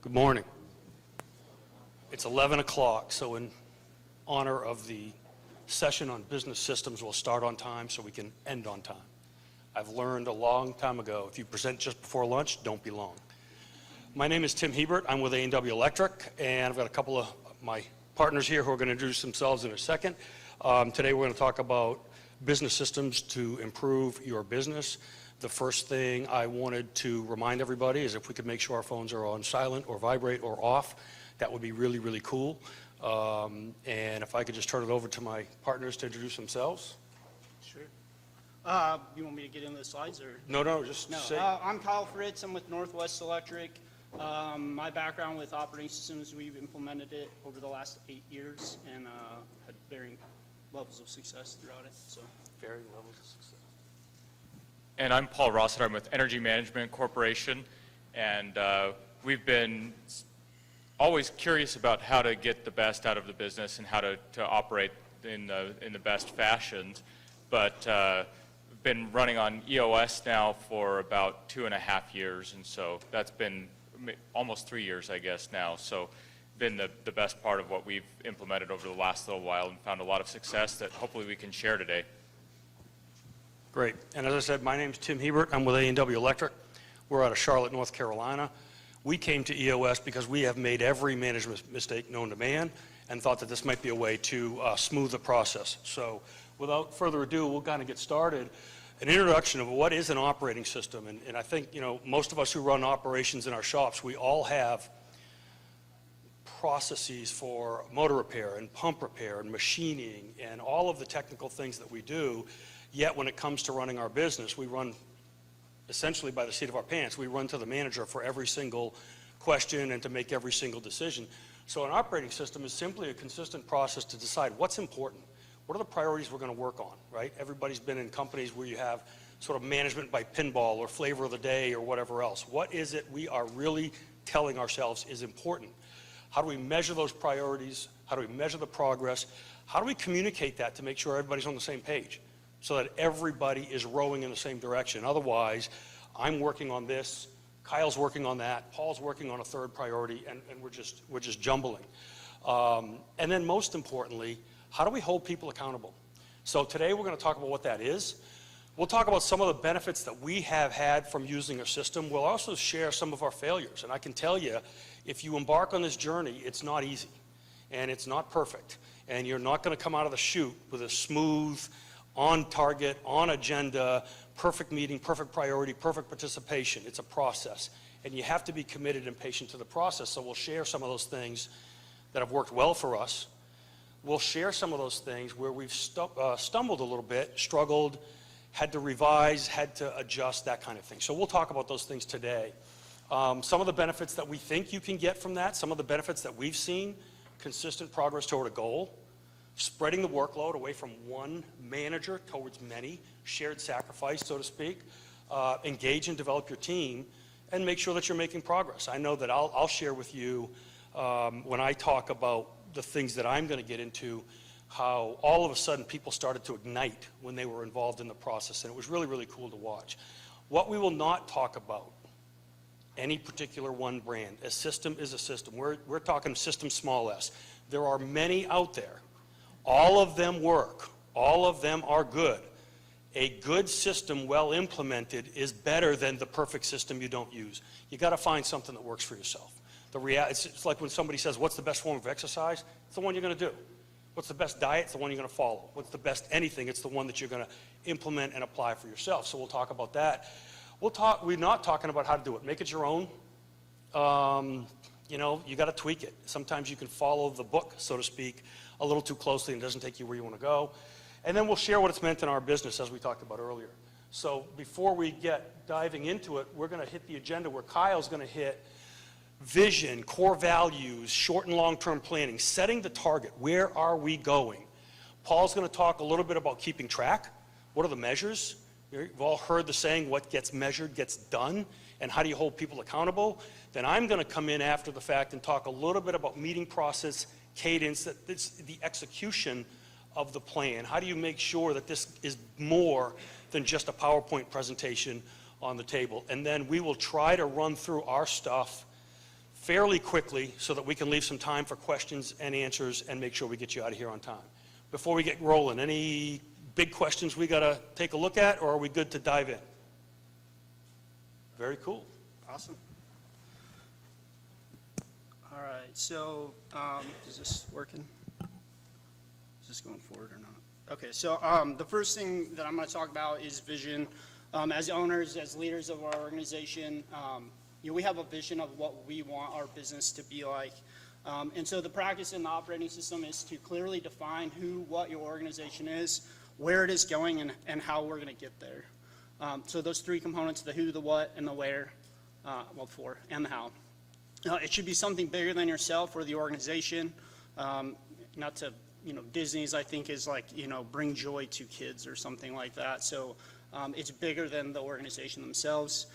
Good morning. It's 11 o'clock, so in honor of the session on business systems, we'll start on time so we can end on time. I've learned a long time ago, if you present just before lunch, don't be long. My name is Tim Hebert. I'm with A&W Electric, and I've got a couple of my partners here who are going to introduce themselves in a second. Today we're going to talk about business systems to improve your business. The first thing I wanted to remind everybody is if we could make sure our phones are on silent or vibrate or off, that would be really, really cool. And if I could just turn it over to my partners to introduce themselves. Sure. You want me to get into the slides or? No, just No. say. I'm Kyle Fritz. I'm with Northwest Electric. My background with operating systems, we've implemented it over the last 8 years and had varying levels of success throughout it. So. Varying levels of success. And I'm Paul Rossiter. I'm with Energy Management Corporation, and we've been always curious about how to get the best out of the business and how to operate in the best fashions. But been running on EOS now for about 2.5 years, and so that's been almost 3 years, I guess, now. So been the best part of what we've implemented over the last little while and found a lot of success that hopefully we can share today. Great. And as I said, my name's Tim Hebert. I'm with A&W Electric. We're out of Charlotte, North Carolina. We came to EOS because we have made every management mistake known to man and thought that this might be a way to smooth the process. So without further ado, we'll kind of get started. An introduction of what is an operating system. And I think, most of us who run operations in our shops, we all have processes for motor repair and pump repair and machining and all of the technical things that we do. Yet when it comes to running our business, we run essentially by the seat of our pants. We run to the manager for every single question and to make every single decision. So an operating system is simply a consistent process to decide what's important. What are the priorities we're going to work on, right? Everybody's been in companies where you have sort of management by pinball or flavor of the day or whatever else. What is it we are really telling ourselves is important? How do we measure those priorities? How do we measure the progress? How do we communicate that to make sure everybody's on the same page, so that everybody is rowing in the same direction? Otherwise, I'm working on this, Kyle's working on that, Paul's working on a third priority, and we're just jumbling. And then most importantly, how do we hold people accountable? So today we're going to talk about what that is. We'll talk about some of the benefits that we have had from using a system. We'll also share some of our failures. And I can tell you, if you embark on this journey, it's not easy, and it's not perfect. And you're not going to come out of the chute with a smooth, on target, on agenda, perfect meeting, perfect priority, perfect participation. It's a process, and you have to be committed and patient to the process. So we'll share some of those things that have worked well for us. We'll share some of those things where we've stumbled a little bit, struggled, had to revise, had to adjust, that kind of thing. So we'll talk about those things today. Some of the benefits that we think you can get from that, some of the benefits that we've seen: consistent progress toward a goal, spreading the workload away from one manager towards many, shared sacrifice, so to speak, engage and develop your team, and make sure that you're making progress. I know that I'll share with you when I talk about the things that I'm going to get into, how all of a sudden people started to ignite when they were involved in the process, and it was really, really cool to watch. What we will not talk about, any particular one brand. A system is a system. We're talking system small s. There are many out there. All of them work. All of them are good. A good system, well implemented, is better than the perfect system you don't use. You got to find something that works for yourself. It's like when somebody says, what's the best form of exercise? It's the one you're going to do. What's the best diet? It's the one you're going to follow. What's the best anything? It's the one that you're going to implement and apply for yourself. So we'll talk about that. We're not talking about how to do it. Make it your own. You got to tweak it. Sometimes you can follow the book, so to speak, a little too closely and it doesn't take you where you want to go. And then we'll share what it's meant in our business, as we talked about earlier. So before we get diving into it, we're going to hit the agenda where Kyle's going to hit vision, core values, short and long-term planning, setting the target. Where are we going? Paul's going to talk a little bit about keeping track. What are the measures? You've all heard the saying, what gets measured gets done, and how do you hold people accountable? Then I'm going to come in after the fact and talk a little bit about meeting process, cadence, the execution of the plan. How do you make sure that this is more than just a PowerPoint presentation on the table? And then we will try to run through our stuff fairly quickly so that we can leave some time for questions and answers and make sure we get you out of here on time. Before we get rolling, any big questions we got to take a look at, or are we good to dive in? Very cool. Awesome. All right, so is this working? Is this going forward or not? Okay, so the first thing that I'm going to talk about is vision. As owners, as leaders of our organization, we have a vision of what we want our business to be like. And so the practice in the operating system is to clearly define what your organization is, where it is going, and how we're going to get there. So those three components, the who, the what, and the where, and the how. It should be something bigger than yourself or the organization. Not to, Disney's, I think, is like, bring joy to kids or something like that. So it's bigger than the organization themselves.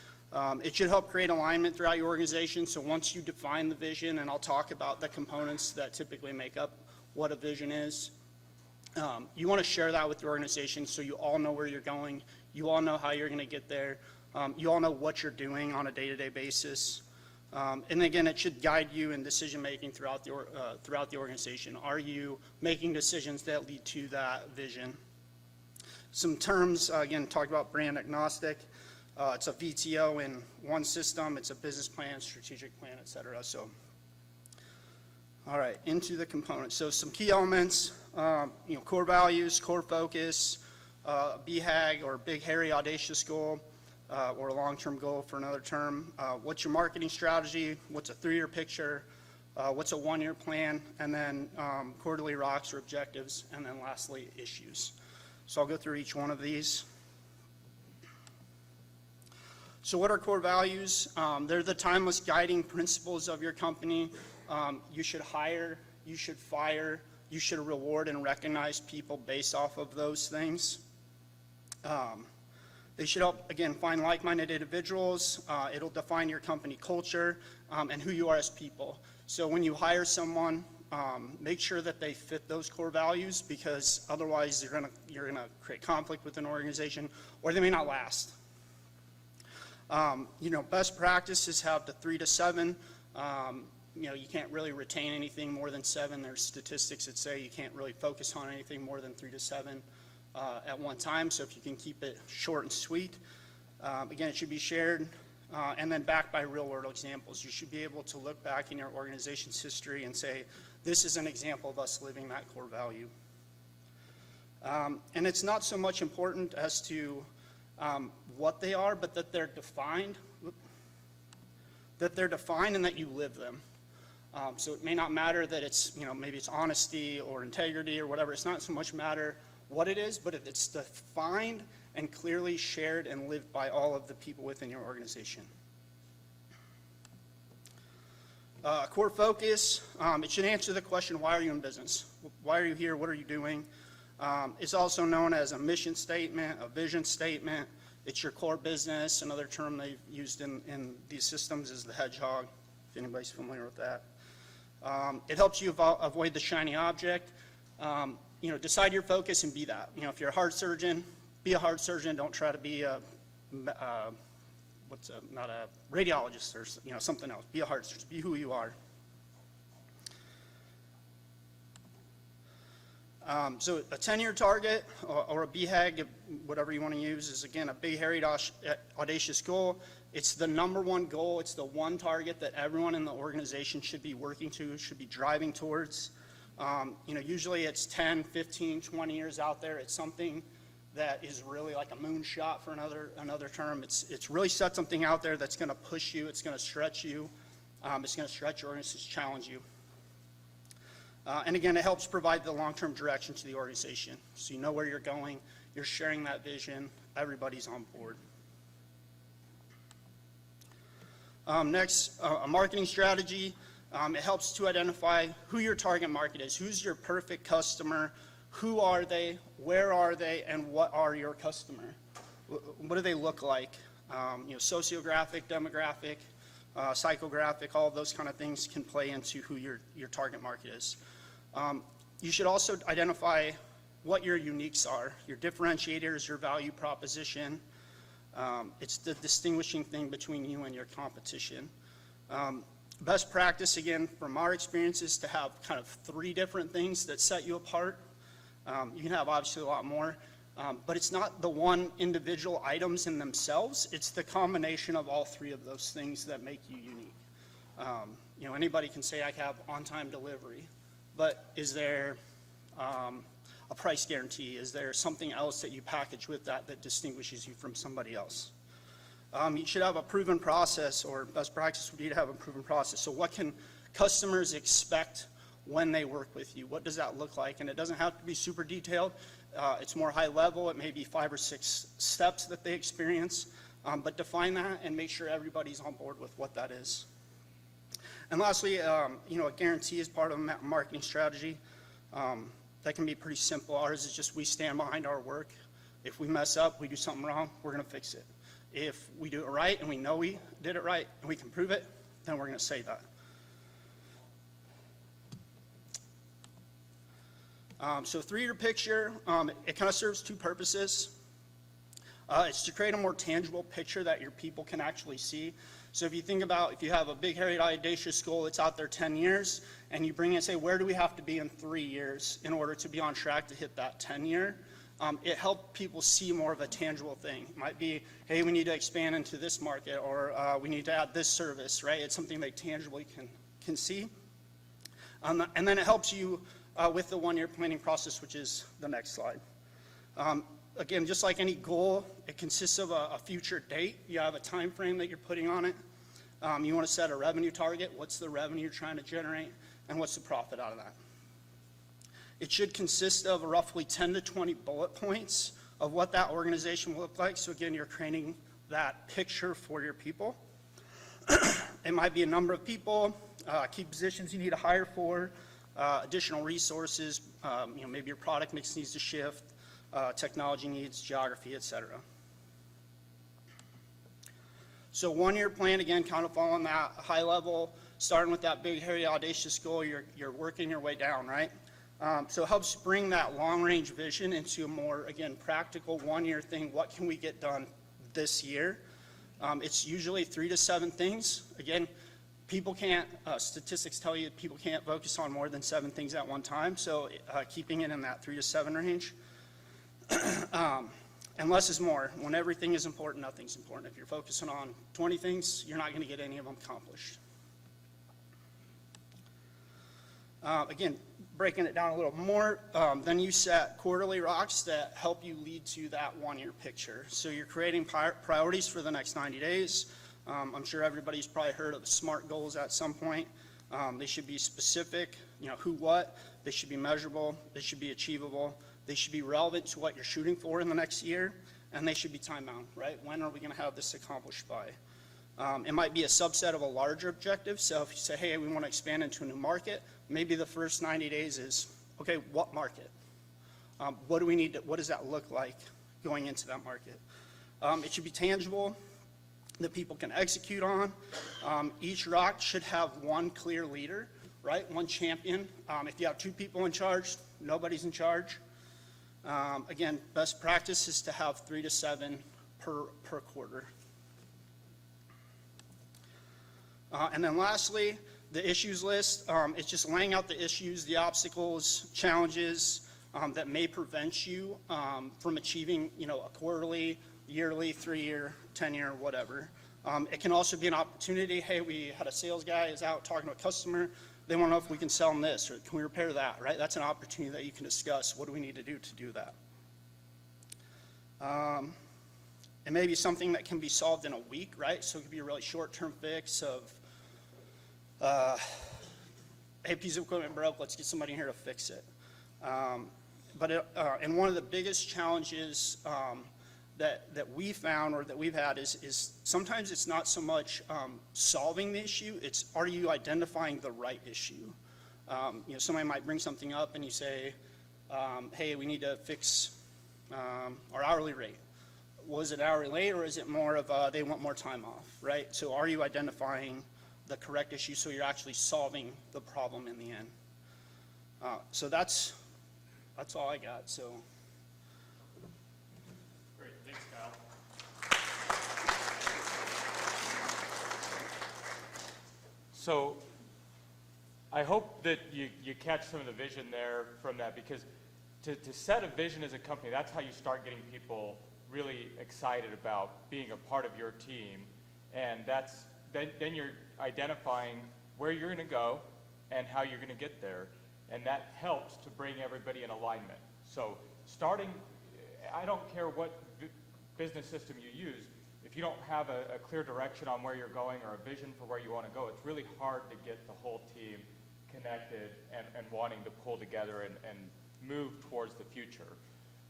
It should help create alignment throughout your organization. So once you define the vision, and I'll talk about the components that typically make up what a vision is, you want to share that with your organization so you all know where you're going. You all know how you're going to get there. You all know what you're doing on a day-to-day basis. And again, it should guide you in decision-making throughout the organization. Are you making decisions that lead to that vision? Some terms, again, talked about brand agnostic. It's a VTO in one system. It's a business plan, strategic plan, et cetera. So, all right, into the components. So some key elements, core values, core focus, BHAG or big, hairy, audacious goal, or a long-term goal for another term. What's your marketing strategy? What's a 3-year picture? What's a 1-year plan? And then quarterly rocks or objectives. And then lastly, issues. So I'll go through each one of these. So what are core values? They're the timeless guiding principles of your company. You should hire, you should fire, you should reward and recognize people based off of those things. They should help, again, find like-minded individuals. It'll define your company culture and who you are as people. So when you hire someone, make sure that they fit those core values, because otherwise you're gonna create conflict with an organization, or they may not last. Best practices have the 3 to 7. You can't really retain anything more than 7. There's statistics that say you can't really focus on anything more than 3 to 7 at one time. So if you can keep it short and sweet, again, it should be shared and then backed by real-world examples. You should be able to look back in your organization's history and say, this is an example of us living that core value. And it's not so much important as to what they are, but that they're defined. That they're defined and that you live them. So it may not matter that it's, maybe it's honesty or integrity or whatever. It's not so much matter what it is, but if it's defined and clearly shared and lived by all of the people within your organization. Core focus, it should answer the question, why are you in business? Why are you here? What are you doing? It's also known as a mission statement, a vision statement. It's your core business. Another term they've used in these systems is the hedgehog, if anybody's familiar with that. It helps you avoid the shiny object. Decide your focus and be that. If you're a heart surgeon, be a heart surgeon. Don't try to be not a radiologist or something else. Be a heart surgeon. Be who you are. So a 10-year target or a BHAG, whatever you want to use, is again a big, hairy, audacious goal. It's the #1 goal. It's the one target that everyone in the organization should be working to, should be driving towards. Usually it's 10, 15, 20 years out there. It's something that is really like a moonshot for another term. It's really set something out there that's going to push you. It's going to stretch you. It's going to stretch your organization, challenge you. And again, it helps provide the long-term direction to the organization. So you know where you're going, you're sharing that vision, everybody's on board. Next, a marketing strategy. It helps to identify who your target market is. Who's your perfect customer? Who are they? Where are they? And what are your customer? What do they look like? Sociographic, demographic, psychographic, all of those kind of things can play into who your target market is. You should also identify what your uniques are, your differentiators, your value proposition. It's the distinguishing thing between you and your competition. Best practice, again, from our experience, is to have kind of 3 different things that set you apart. You can have obviously a lot more, but it's not the one individual items in themselves. It's the combination of all 3 of those things that make you unique. Anybody can say I have on-time delivery, but is there a price guarantee? Is there something else that you package with that distinguishes you from somebody else? You should have a proven process, or best practice would be to have a proven process. So what can customers expect when they work with you? What does that look like? And it doesn't have to be super detailed. It's more high level. It may be 5 or 6 steps that they experience, but define that and make sure everybody's on board with what that is. And lastly, a guarantee is part of a marketing strategy. That can be pretty simple. Ours is just we stand behind our work. If we mess up, we do something wrong, we're going to fix it. If we do it right and we know we did it right and we can prove it, then we're going to say that. So 3-year picture, it kind of serves 2 purposes. It's to create a more tangible picture that your people can actually see. So if you think about, if you have a big, hairy, audacious goal that's out there 10 years, and you bring in and say, where do we have to be in 3 years in order to be on track to hit that 10-year? It helped people see more of a tangible thing. It might be, hey, we need to expand into this market, or we need to add this service, right? It's something they tangibly can see. And then it helps you with the 1-year planning process, which is the next slide. Again, just like any goal, it consists of a future date. You have a time frame that you're putting on it. You want to set a revenue target. What's the revenue you're trying to generate, and what's the profit out of that? It should consist of roughly 10 to 20 bullet points of what that organization will look like. So again, you're creating that picture for your people. It might be a number of people, key positions you need to hire for, additional resources, maybe your product mix needs to shift, technology needs, geography, et cetera. So 1-year plan, again, kind of following that high level, starting with that big, hairy, audacious goal, you're working your way down, right? So it helps bring that long-range vision into a more, again, practical 1-year thing. What can we get done this year? It's usually 3 to 7 things. Again, people can't, statistics tell you people can't focus on more than 7 things at one time, so keeping it in that 3 to 7 range. And less is more. When everything is important, nothing's important. If you're focusing on 20 things, you're not going to get any of them accomplished. Again, breaking it down a little more, then you set quarterly rocks that help you lead to that 1-year picture. So you're creating priorities for the next 90 days. I'm sure everybody's probably heard of SMART goals at some point. They should be specific, who, what. They should be measurable. They should be achievable. They should be relevant to what you're shooting for in the next year, and they should be time-bound, right? When are we going to have this accomplished by? It might be a subset of a larger objective. So if you say, hey, we want to expand into a new market, maybe the first 90 days is, okay, what market? What do we need to, what does that look like going into that market? It should be tangible that people can execute on. Each rock should have one clear leader, right? One champion. If you have 2 people in charge, nobody's in charge. Again, best practice is to have 3 to 7 per quarter. And then lastly, the issues list. It's just laying out the issues, the obstacles, challenges that may prevent you from achieving, a quarterly, yearly, 3-year, 10-year, whatever. It can also be an opportunity. Hey, we had a sales guy is out talking to a customer. They want to know if we can sell them this, or can we repair that, right? That's an opportunity that you can discuss. What do we need to do that? It may be something that can be solved in a week, right? So it could be a really short-term fix of, hey, piece of equipment broke, let's get somebody in here to fix it. And one of the biggest challenges that we found or that we've had is sometimes it's not so much solving the issue, it's are you identifying the right issue? Somebody might bring something up and you say, hey, we need to fix our hourly rate. Was it hourly rate, or is it more of they want more time off, right? So are you identifying the correct issue so you're actually solving the problem in the end? So that's all I got. So. Great, thanks, Kyle. So I hope that you catch some of the vision there from that, because to set a vision as a company, that's how you start getting people really excited about being a part of your team. And then you're identifying where you're going to go and how you're going to get there. And that helps to bring everybody in alignment. So starting, I don't care what business system you use, if you don't have a clear direction on where you're going or a vision for where you want to go, it's really hard to get the whole team connected and wanting to pull together and move towards the future.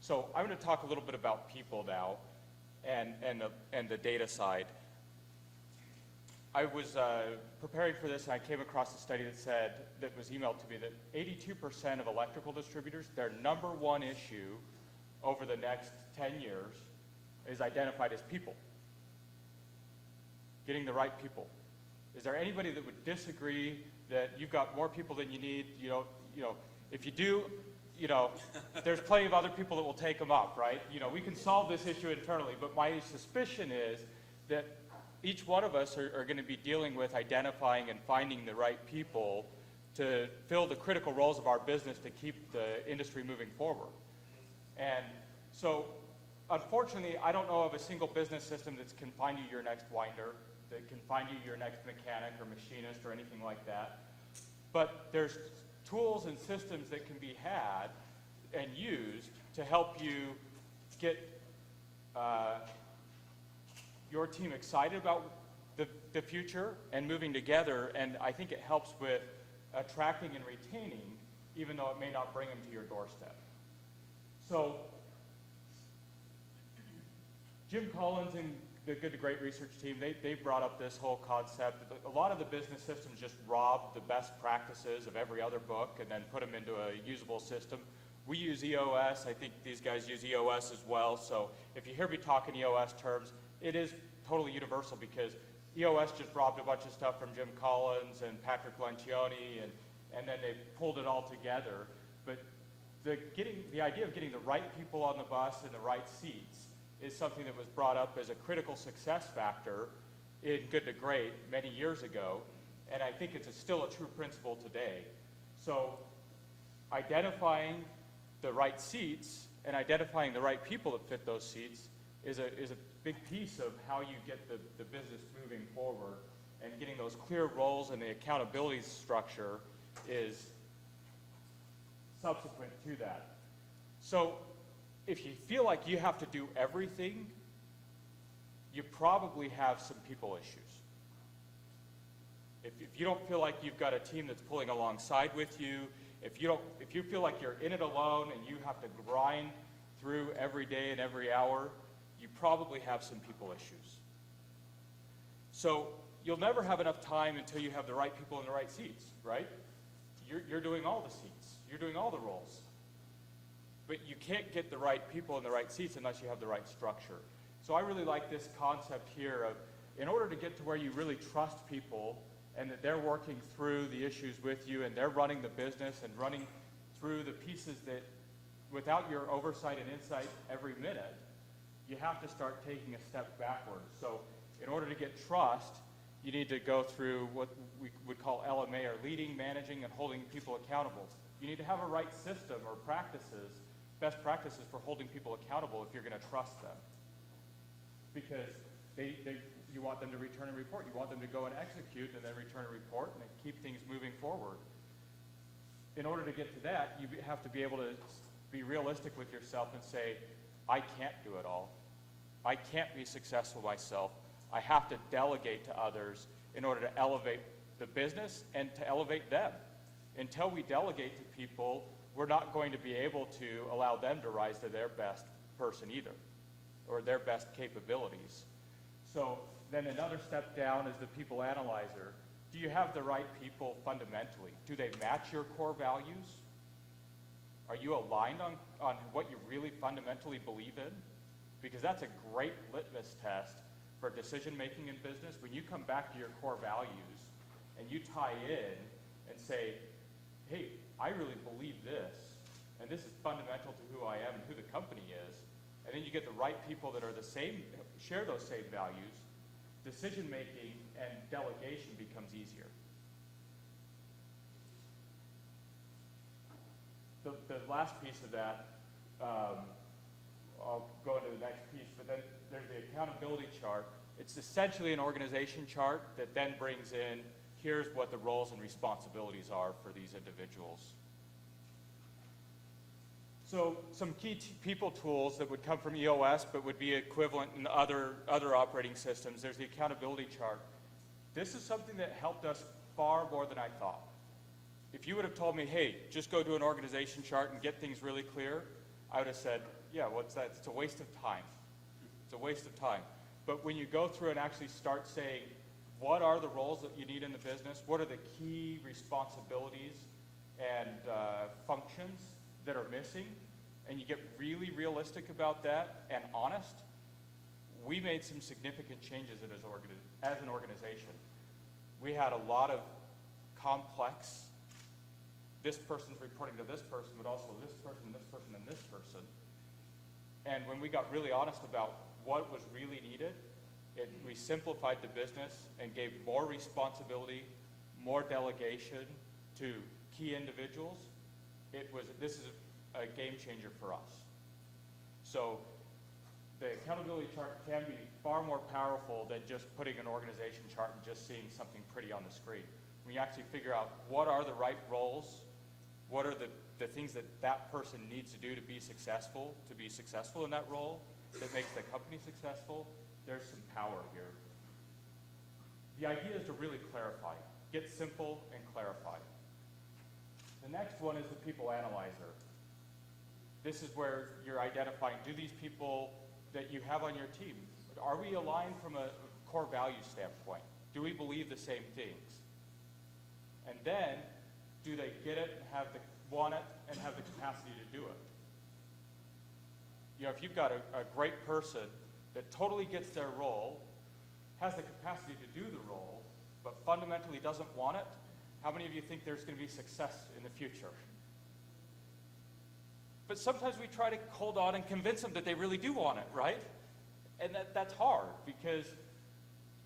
So I'm going to talk a little bit about people now and the data side. I was preparing for this, and I came across a study that was emailed to me, that 82% of electrical distributors, their number one issue over the next 10 years is identified as people. Getting the right people. Is there anybody that would disagree that you've got more people than you need? If you do, there's plenty of other people that will take them up, right? We can solve this issue internally, but my suspicion is that each one of us are going to be dealing with identifying and finding the right people to fill the critical roles of our business to keep the industry moving forward. And so, unfortunately, I don't know of a single business system that can find you your next winder, that can find you your next mechanic or machinist or anything like that. But there's tools and systems that can be had and used to help you get your team excited about the future and moving together, and I think it helps with attracting and retaining, even though it may not bring them to your doorstep. So, Jim Collins and the Good to Great research team, they brought up this whole concept. A lot of the business systems just rob the best practices of every other book and then put them into a usable system. We use EOS. I think these guys use EOS as well. So if you hear me talking EOS terms, it is totally universal, because EOS just robbed a bunch of stuff from Jim Collins and Patrick Lencioni, and then they pulled it all together. But the idea of getting the right people on the bus in the right seats is something that was brought up as a critical success factor in Good to Great many years ago, and I think it's still a true principle today. So identifying the right seats and identifying the right people that fit those seats is a big piece of how you get the business moving forward, and getting those clear roles and the accountability structure is subsequent to that. So if you feel like you have to do everything, you probably have some people issues. If you don't feel like you've got a team that's pulling alongside with you, if you feel like you're in it alone and you have to grind through every day and every hour, you probably have some people issues. So you'll never have enough time until you have the right people in the right seats, right? You're doing all the seats. You're doing all the roles. But you can't get the right people in the right seats unless you have the right structure. So I really like this concept here of, in order to get to where you really trust people and that they're working through the issues with you and they're running the business and running through the pieces that, without your oversight and insight every minute, you have to start taking a step backwards. So in order to get trust, you need to go through what we would call LMA, or leading, managing, and holding people accountable. You need to have a right system or practices, best practices for holding people accountable if you're going to trust them. Because you want them to return a report. You want them to go and execute and then return a report and keep things moving forward. In order to get to that, you have to be able to be realistic with yourself and say, I can't do it all. I can't be successful myself. I have to delegate to others in order to elevate the business and to elevate them. Until we delegate to people, we're not going to be able to allow them to rise to their best person either, or their best capabilities. So then another step down is the people analyzer. Do you have the right people fundamentally? Do they match your core values? Are you aligned on what you really fundamentally believe in? Because that's a great litmus test for decision making in business. When you come back to your core values and you tie in and say, hey, I really believe this, and this is fundamental to who I am and who the company is, and then you get the right people that are the same, share those same values, decision making and delegation becomes easier. the last piece of that, I'll go into the next piece, but then there's the accountability chart. It's essentially an organization chart that then brings in, here's what the roles and responsibilities are for these individuals. So some key people tools that would come from EOS but would be equivalent in other operating systems. There's the accountability chart. This is something that helped us far more than I thought. If you would have told me, hey, just go do an organization chart and get things really clear, I would have said, yeah, what's that? It's a waste of time. It's a waste of time. But when you go through and actually start saying, what are the roles that you need in the business? What are the key responsibilities and functions that are missing? And you get really realistic about that and honest. We made some significant changes as an organization. We had a lot of complex, this person's reporting to this person, but also this person, and this person, and this person. And when we got really honest about what was really needed, we simplified the business and gave more responsibility, more delegation to key individuals. This is a game changer for us. So the accountability chart can be far more powerful than just putting an organization chart and just seeing something pretty on the screen. When you actually figure out what are the right roles, what are the things that that person needs to do to be successful in that role, that makes the company successful, there's some power here. The idea is to really clarify. Get simple and clarify. The next one is the people analyzer. This is where you're identifying, do these people that you have on your team, are we aligned from a core value standpoint? Do we believe the same things? And then, do they get it and want it and have the capacity to do it? You know, if you've got a great person that totally gets their role, has the capacity to do the role, but fundamentally doesn't want it, how many of you think there's going to be success in the future? But sometimes we try to hold on and convince them that they really do want it, right? And that's hard because,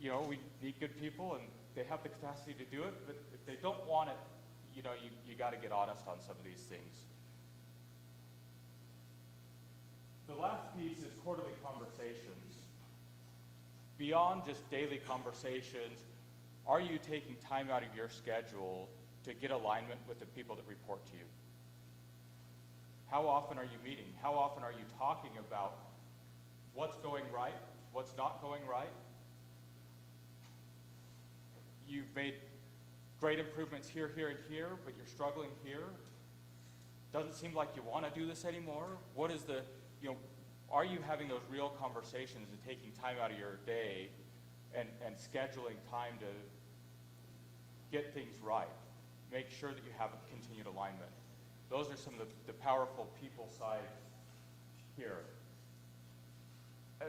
you know, we need good people and they have the capacity to do it, but if they don't want it, you know, you got to get honest on some of these things. The last piece is quarterly conversations. Beyond just daily conversations, are you taking time out of your schedule to get alignment with the people that report to you? How often are you meeting? How often are you talking about what's going right, what's not going right? You've made great improvements here, here, and here, but you're struggling here. Doesn't seem like you want to do this anymore. What is the, you know, are you having those real conversations and taking time out of your day and scheduling time to get things right? Make sure that you have a continued alignment. Those are some of the powerful people side here.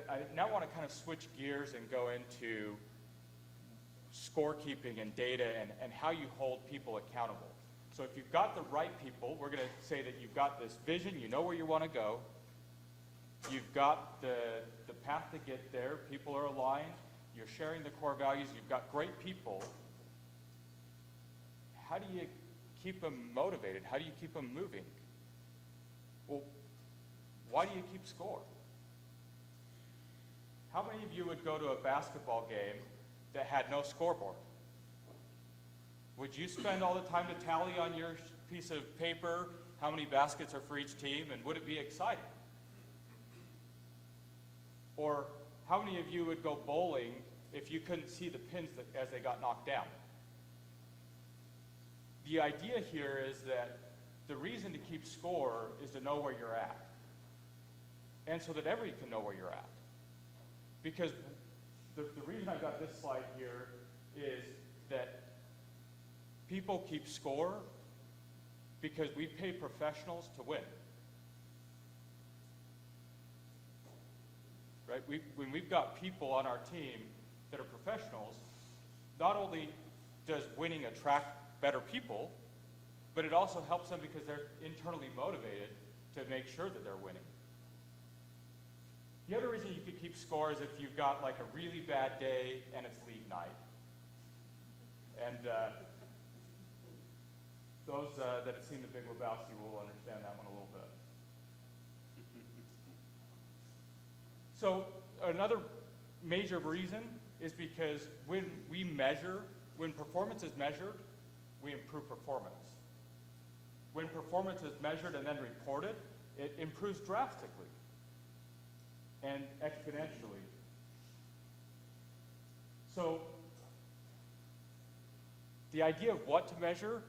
I now want to kind of switch gears and go into scorekeeping and data and how you hold people accountable. So if you've got the right people, we're going to say that you've got this vision, you know where you want to go, you've got the path to get there, people are aligned, you're sharing the core values, you've got great people. How do you keep them motivated? How do you keep them moving? Well, why do you keep score? How many of you would go to a basketball game that had no scoreboard? Would you spend all the time to tally on your piece of paper how many baskets are for each team, and would it be exciting? Or how many of you would go bowling if you couldn't see the pins as they got knocked down? The idea here is that the reason to keep score is to know where you're at, and so that everybody can know where you're at. Because the reason I've got this slide here is that people keep score because we pay professionals to win. Right? When we've got people on our team that are professionals, not only does winning attract better people, but it also helps them because they're internally motivated to make sure that they're winning. The other reason you could keep score is if you've got like a really bad day and it's league night. And those that have seen The Big Lebowski will understand that one a little bit. So another major reason is because when we measure, when performance is measured, we improve performance. When performance is measured and then reported, it improves drastically and exponentially. So the idea of what to measure,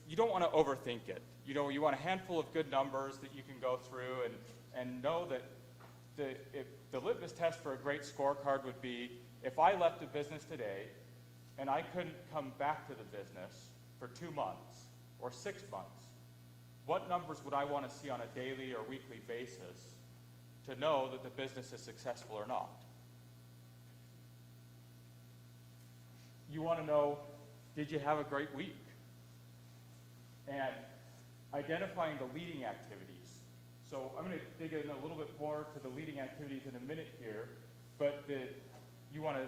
you don't want to overthink it. You know, you want a handful of good numbers that you can go through and know that the litmus test for a great scorecard would be, if I left the business today and I couldn't come back to the business for 2 months or 6 months, what numbers would I want to see on a daily or weekly basis to know that the business is successful or not? You want to know, did you have a great week? And identifying the leading activities. So I'm going to dig in a little bit more to the leading activities in a minute here, but you want to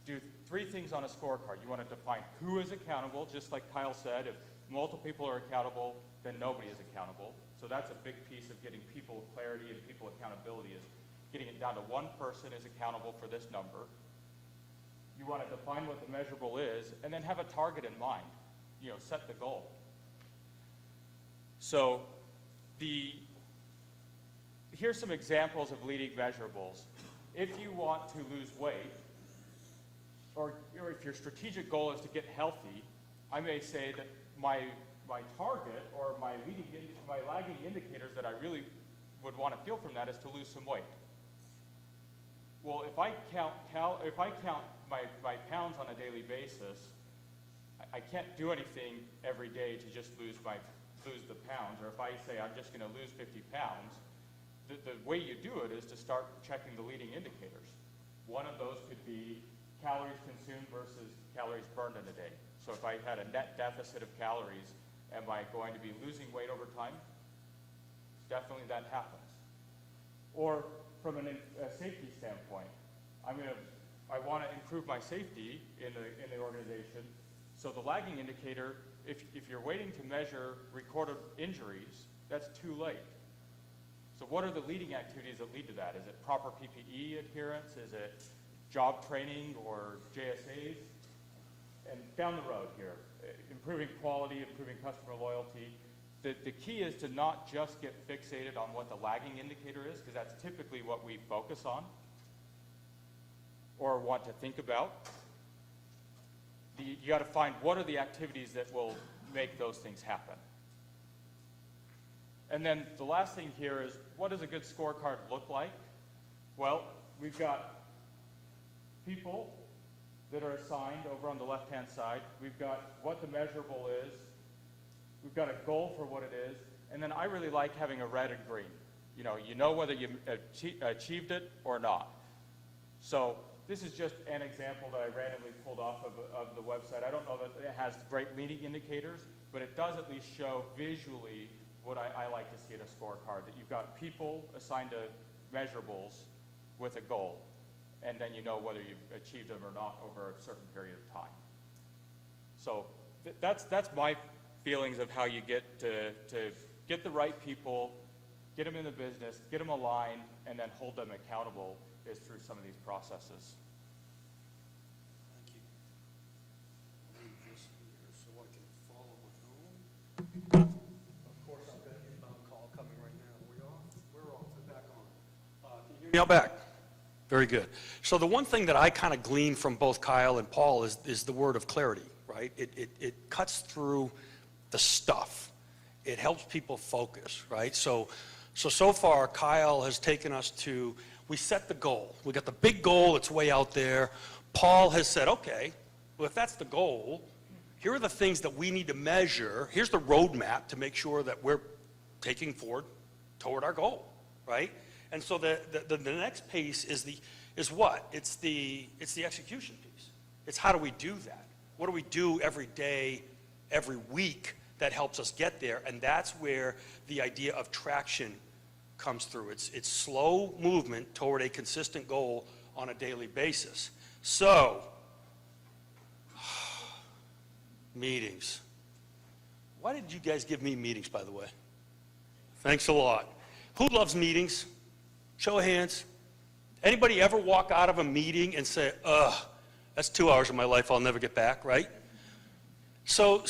do 3 things on a scorecard. You want to define who is accountable, just like Kyle said. If multiple people are accountable, then nobody is accountable. So that's a big piece of getting people clarity and people accountability, is getting it down to one person is accountable for this number. You want to define what the measurable is, and then have a target in mind. You know, set the goal. So here's some examples of leading measurables. If you want to lose weight, or if your strategic goal is to get healthy, I may say that my target or my lagging indicators that I really would want to feel from that is to lose some weight. Well, if I count my pounds on a daily basis, I can't do anything every day to just lose the pounds. Or if I say I'm just going to lose 50 pounds, the way you do it is to start checking the leading indicators. One of those could be calories consumed versus calories burned in a day. So if I had a net deficit of calories, am I going to be losing weight over time? Definitely that happens. Or from a safety standpoint, I want to improve my safety in the organization. So the lagging indicator, if you're waiting to measure recorded injuries, that's too late. So what are the leading activities that lead to that? Is it proper PPE adherence? Is it job training or JSAs? And down the road here, improving quality, improving customer loyalty. The key is to not just get fixated on what the lagging indicator is, because that's typically what we focus on or want to think about. You got to find what are the activities that will make those things happen. And then the last thing here is, what does a good scorecard look like? Well, we've got people that are assigned over on the left-hand side. We've got what the measurable is. We've got a goal for what it is. And then I really like having a red and green. You know whether you achieved it or not. So this is just an example that I randomly pulled off of the website. I don't know that it has great leading indicators, but it does at least show visually what I like to see in a scorecard, that you've got people assigned to measurables with a goal, and then you know whether you've achieved them or not over a certain period of time. So that's my feelings of how you get to get the right people, get them in the business, get them aligned, and then hold them accountable is through some of these processes. Thank you. I'll leave this here so I can follow my own. Of course, I've got an inbound call coming right now. Are we on? We're on. We're back on. Can you hear me out back? Very good. So the one thing that I kind of gleaned from both Kyle and Paul is the word of clarity, right? It cuts through the stuff. It helps people focus, right? So far, Kyle has taken us to, we set the goal. We got the big goal, it's way out there. Paul has said, okay, well, if that's the goal, here are the things that we need to measure. Here's the roadmap to make sure that we're taking forward toward our goal, right? And so the next piece is what? It's the execution piece. It's how do we do that? What do we do every day, every week that helps us get there? And that's where the idea of traction comes through. It's slow movement toward a consistent goal on a daily basis. So, meetings. Why did you guys give me meetings, by the way? Thanks a lot. Who loves meetings? Show of hands. Anybody ever walk out of a meeting and say, ugh, that's 2 hours of my life I'll never get back, right? So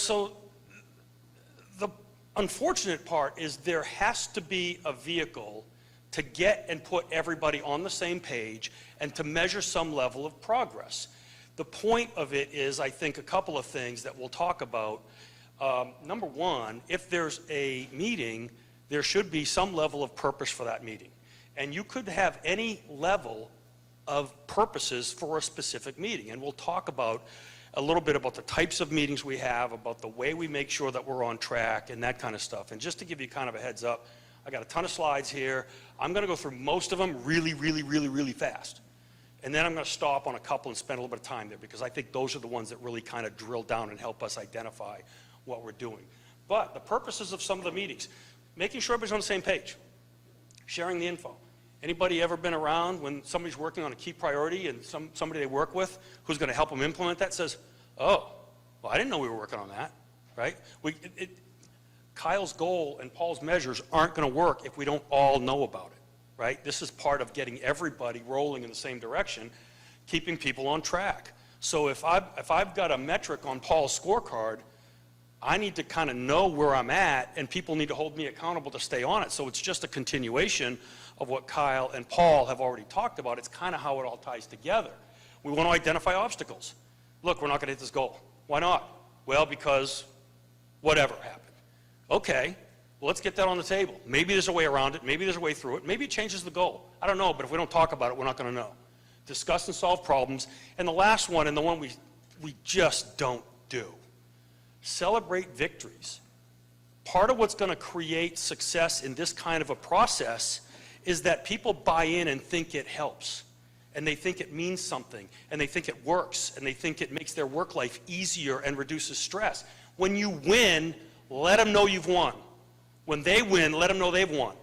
the unfortunate part is there has to be a vehicle to get and put everybody on the same page and to measure some level of progress. The point of it is, I think, a couple of things that we'll talk about. Number one, if there's a meeting, there should be some level of purpose for that meeting. And you could have any level of purposes for a specific meeting. And we'll talk about a little bit about the types of meetings we have, about the way we make sure that we're on track and that kind of stuff. And just to give you kind of a heads up, I got a ton of slides here. I'm going to go through most of them really fast. And then I'm going to stop on a couple and spend a little bit of time there because I think those are the ones that really kind of drill down and help us identify what we're doing. But the purposes of some of the meetings, making sure everybody's on the same page, sharing the info. Anybody ever been around when somebody's working on a key priority and somebody they work with who's going to help them implement that says, oh, well, I didn't know we were working on that, right? Kyle's goal and Paul's measures aren't going to work if we don't all know about it, right? This is part of getting everybody rolling in the same direction, keeping people on track. So if I've got a metric on Paul's scorecard, I need to kind of know where I'm at, and people need to hold me accountable to stay on it. So it's just a continuation of what Kyle and Paul have already talked about. It's kind of how it all ties together. We want to identify obstacles. Look, we're not going to hit this goal. Why not? Well, because whatever happened. Okay, well, let's get that on the table. Maybe there's a way around it. Maybe there's a way through it. Maybe it changes the goal. I don't know, but if we don't talk about it, we're not going to know. Discuss and solve problems. And the last one, and the one we just don't do, celebrate victories. Part of what's going to create success in this kind of a process is that people buy in and think it helps, and they think it means something, and they think it works, and they think it makes their work life easier and reduces stress. When you win, let them know you've won. When they win, let them know they've won.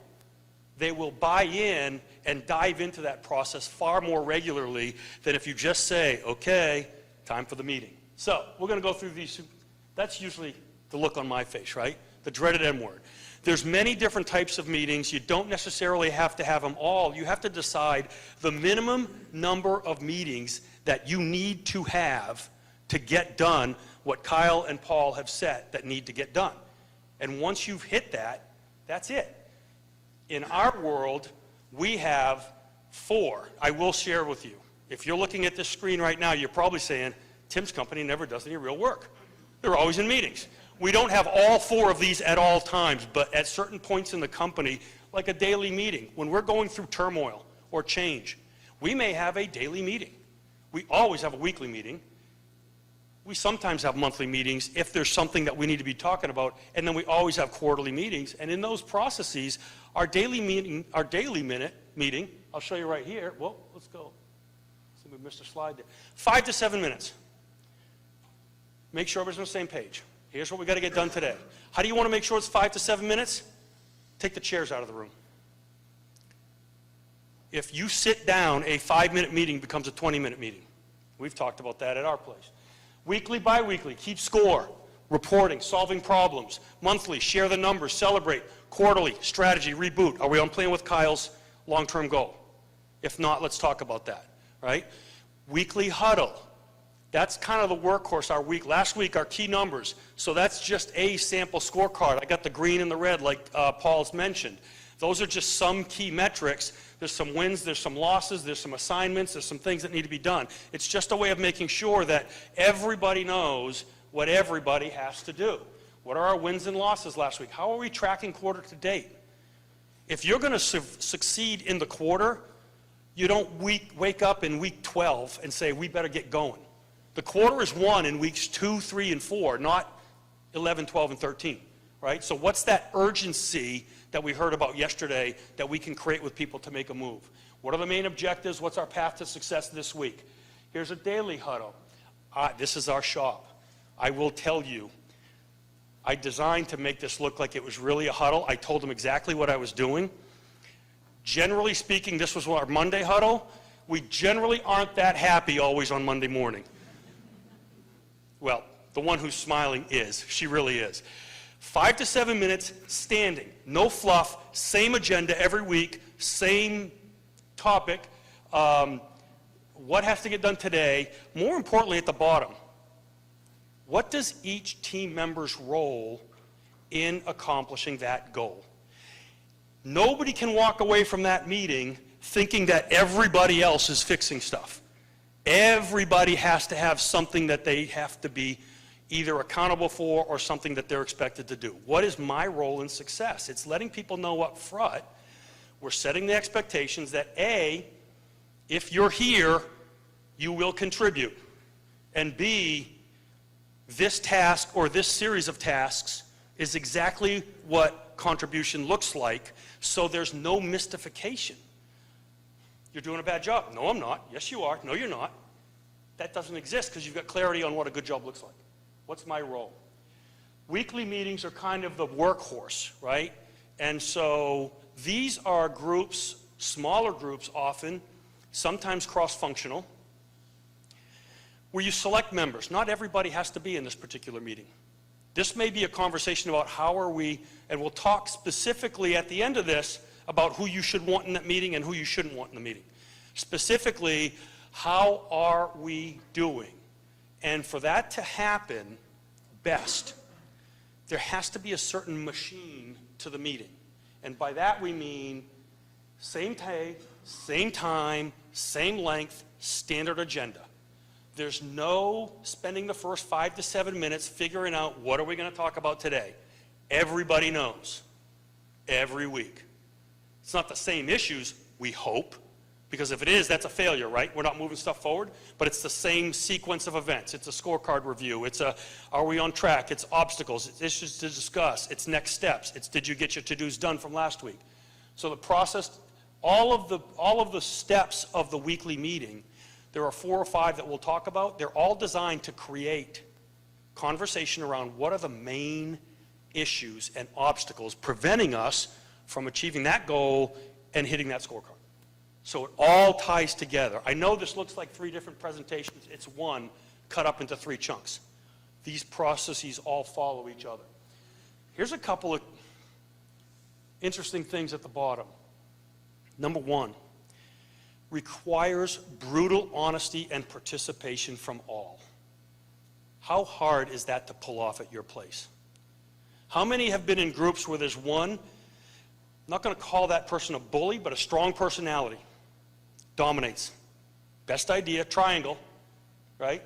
They will buy in and dive into that process far more regularly than if you just say, okay, time for the meeting. So we're going to go through these. That's usually the look on my face, right? The dreaded M word. There's many different types of meetings. You don't necessarily have to have them all. You have to decide the minimum number of meetings that you need to have to get done what Kyle and Paul have set that need to get done. And once you've hit that, that's it. In our world, we have 4. I will share with you. If you're looking at this screen right now, you're probably saying, Tim's company never does any real work. They're always in meetings. We don't have all 4 of these at all times, but at certain points in the company, like a daily meeting, when we're going through turmoil or change, we may have a daily meeting. We always have a weekly meeting. We sometimes have monthly meetings if there's something that we need to be talking about, and then we always have quarterly meetings. And in those processes, our daily minute meeting, I'll show you right here. Well, let's go. See, we missed a slide there. 5 to 7 minutes. Make sure everybody's on the same page. Here's what we got to get done today. How do you want to make sure it's 5 to 7 minutes? Take the chairs out of the room. If you sit down, a 5-minute meeting becomes a 20-minute meeting. We've talked about that at our place. Weekly, bi-weekly, keep score, reporting, solving problems. Monthly, share the numbers, celebrate. Quarterly, strategy, reboot. Are we on plan with Kyle's long-term goal? If not, let's talk about that, right? Weekly huddle. That's kind of the workhorse our week. Last week, our key numbers. So that's just a sample scorecard. I got the green and the red like Paul's mentioned. Those are just some key metrics. There's some wins, there's some losses, there's some assignments, there's some things that need to be done. It's just a way of making sure that everybody knows what everybody has to do. What are our wins and losses last week? How are we tracking quarter to date? If you're going to succeed in the quarter, you don't wake up in week 12 and say, we better get going. The quarter is won in weeks 2, 3, and 4, not 11, 12, and 13, right? So what's that urgency that we heard about yesterday that we can create with people to make a move? What are the main objectives? What's our path to success this week? Here's a daily huddle. This is our shop. I will tell you, I designed to make this look like it was really a huddle. I told them exactly what I was doing. Generally speaking, this was our Monday huddle. We generally aren't that happy always on Monday morning. Well, the one who's smiling is. She really is. 5 to 7 minutes standing, no fluff, same agenda every week, same topic, what has to get done today. More importantly, at the bottom, what does each team member's role in accomplishing that goal? Nobody can walk away from that meeting thinking that everybody else is fixing stuff. Everybody has to have something that they have to be either accountable for or something that they're expected to do. What is my role in success? It's letting people know up front, we're setting the expectations that A, if you're here, you will contribute. And B, this task or this series of tasks is exactly what contribution looks like, so there's no mystification. You're doing a bad job. No, I'm not. Yes, you are. No, you're not. That doesn't exist because you've got clarity on what a good job looks like. What's my role? Weekly meetings are kind of the workhorse, right? And so these are groups, smaller groups often, sometimes cross-functional, where you select members. Not everybody has to be in this particular meeting. This may be a conversation about how are we, and we'll talk specifically at the end of this about who you should want in that meeting and who you shouldn't want in the meeting. Specifically, how are we doing? And for that to happen best, there has to be a certain machine to the meeting. And by that we mean same day, same time, same length, standard agenda. There's no spending the first 5 to 7 minutes figuring out what are we going to talk about today. Everybody knows every week. It's not the same issues, we hope, because if it is, that's a failure, right? We're not moving stuff forward, but it's the same sequence of events. It's a scorecard review. It's a, are we on track? It's obstacles. It's issues to discuss. It's next steps. It's did you get your to-dos done from last week? So the process, all of the steps of the weekly meeting, there are 4 or 5 that we'll talk about. They're all designed to create conversation around what are the main issues and obstacles preventing us from achieving that goal and hitting that scorecard. So it all ties together. I know this looks like 3 different presentations. It's one cut up into 3 chunks. These processes all follow each other. Here's a couple of interesting things at the bottom. Number 1, requires brutal honesty and participation from all. How hard is that to pull off at your place? How many have been in groups where there's one, I'm not going to call that person a bully, but a strong personality, dominates. Best idea, triangle, right?